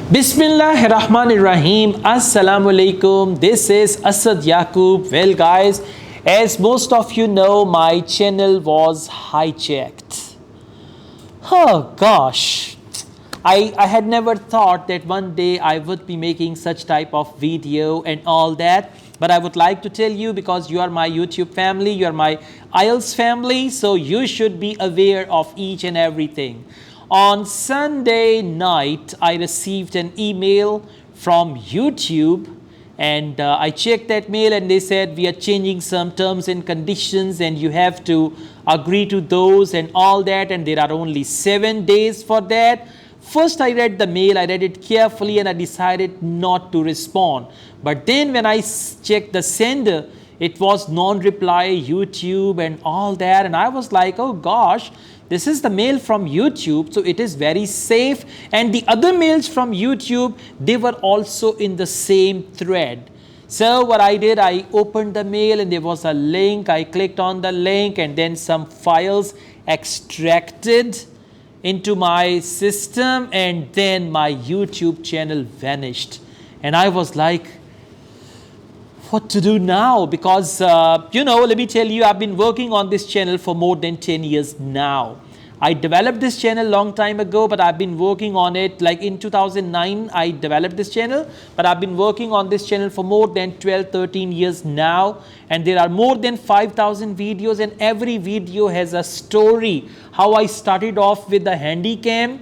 Bismillahirrahmanirrahim. Assalamu alaikum. This is Asad Yaqub. Well, guys, as most of you know, my channel was hijacked. Oh gosh, I had never thought that one day I would be making such type of video and all that. But I would like to tell you, because you are my YouTube family, you are my IELTS family, so you should be aware of each and everything. On Sunday night, I received an email from YouTube, and I checked that mail and they said we are changing some terms and conditions and you have to agree to those and all that, and there are only 7 days for that. First, I read the mail, I read it carefully and I decided not to respond. But then when I checked the sender, it was non-reply, YouTube and all that, and I was like, oh gosh, this is the mail from YouTube, so it is very safe. And the other mails from YouTube, they were also in the same thread. So what I did, I opened the mail and there was a link. I clicked on the link and then some files extracted into my system, and then my YouTube channel vanished. And I was like, what to do now? Because, let me tell you, I've been working on this channel for more than 10 years now. I developed this channel long time ago, but I've been working on it like in 2009, I developed this channel, but I've been working on this channel for more than 12, 13 years now. And there are more than 5,000 videos, and every video has a story. How I started off with the Handycam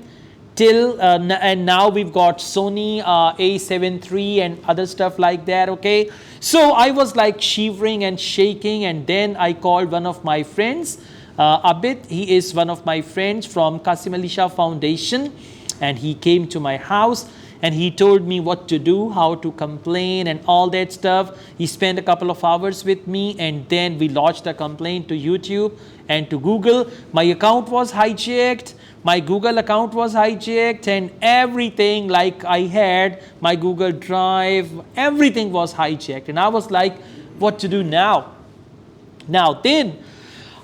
till and now we've got Sony A7 III and other stuff like that. Okay, so I was like shivering and shaking, and then I called one of my friends, Abid. He is one of my friends from Qasim Ali Shah Foundation, and he came to my house and he told me what to do, how to complain and all that stuff. He spent a couple of hours with me, and then we lodged a complaint to YouTube and to Google. My account was hijacked. My Google account was hijacked, and everything like I had, my Google Drive, everything was hijacked. And I was like, what to do now? Now then,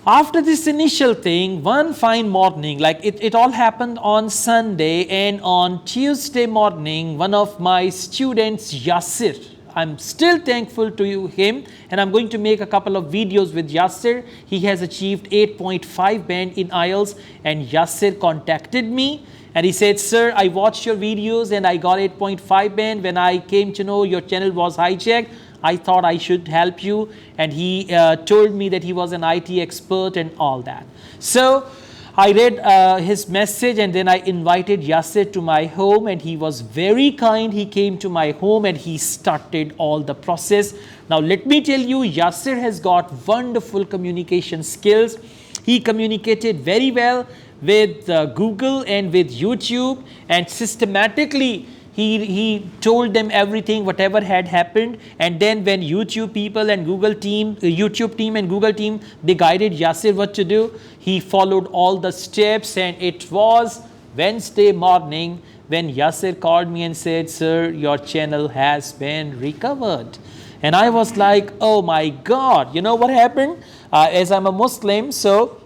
after this initial thing, one fine morning, like it all happened on Sunday, and on Tuesday morning, one of my students, Yasir, I'm still thankful to him, and I'm going to make a couple of videos with Yasir. He has achieved 8.5 band in IELTS, and Yasir contacted me and he said, sir, I watched your videos and I got 8.5 band. When I came to know your channel was hijacked, I thought I should help you. And he told me that he was an IT expert and all that. So I read his message, and then I invited Yasir to my home, and he was very kind. He came to my home and he started all the process. Now let me tell you, Yasir has got wonderful communication skills. He communicated very well with Google and with YouTube, and systematically he told them everything, whatever had happened. And then when YouTube people and Google team, YouTube team and Google team, they guided Yasir what to do, he followed all the steps. And it was Wednesday morning when Yasir called me and said, sir, your channel has been recovered. And I was like, oh my God, you know what happened? As I'm a Muslim, so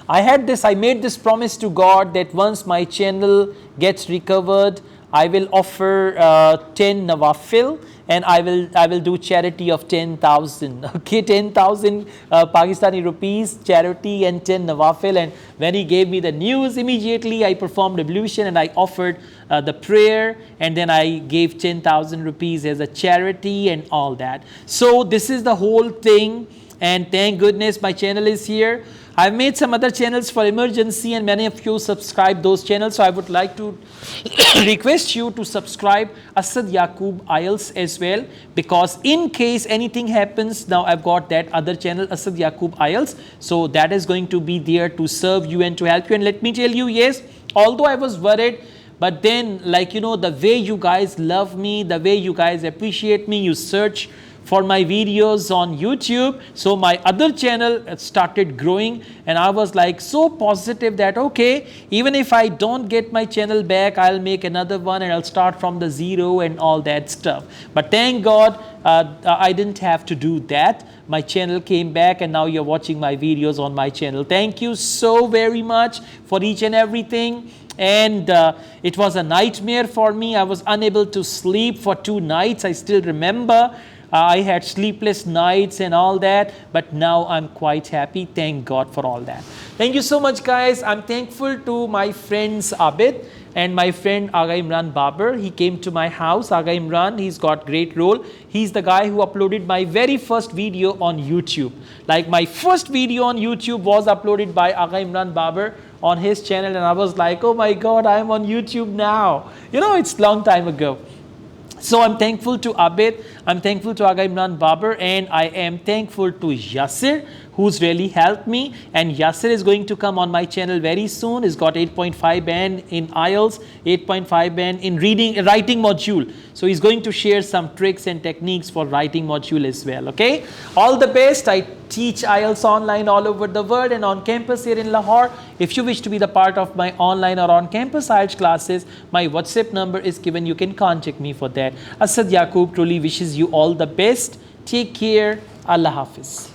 I made this promise to God that once my channel gets recovered, I will offer 10 nawafil, and I will do charity of 10,000. Okay, 10,000 Pakistani rupees charity and 10 nawafil. And when he gave me the news, immediately I performed ablution and I offered the prayer, and then I gave 10,000 rupees as a charity and all that. So this is the whole thing, and thank goodness my channel is here. I've made some other channels for emergency, and many of you subscribe those channels. So I would like to request you to subscribe Asad Yaqub IELTS as well, because in case anything happens, now I've got that other channel, Asad Yaqub IELTS. So that is going to be there to serve you and to help you. And let me tell you, yes, although I was worried, but then the way you guys love me, the way you guys appreciate me, you search for my videos on YouTube. So my other channel started growing, and I was like so positive that okay, even if I don't get my channel back, I'll make another one and I'll start from the zero and all that stuff. But thank God I didn't have to do that. My channel came back, and now you're watching my videos on my channel. Thank you so very much for each and everything. and it was a nightmare for me. I was unable to sleep for 2 nights. I still remember. I had sleepless nights and all that, but now I'm quite happy. Thank God for all that. Thank you so much, guys. I'm thankful to my friends Abid and my friend Aga Imran Babar. He came to my house. Aga Imran, he's got great role. He's the guy who uploaded my very first video on YouTube. Like, my first video on YouTube was uploaded by Aga Imran Babar on his channel, and I was like, oh my God, I'm on YouTube now. You know, it's long time ago. So I'm thankful to Abid, I'm thankful to Aga Imran Babar, and I am thankful to Yasir, who's really helped me. And Yasir is going to come on my channel very soon. He's got 8.5 band in IELTS, 8.5 band in writing module. So he's going to share some tricks and techniques for writing module as well. Okay, all the best. I teach IELTS online all over the world and on campus here in Lahore. If you wish to be the part of my online or on campus IELTS classes, my WhatsApp number is given. You can contact me for that. Asad Yaqub truly wishes you all the best. Take care. Allah Hafiz.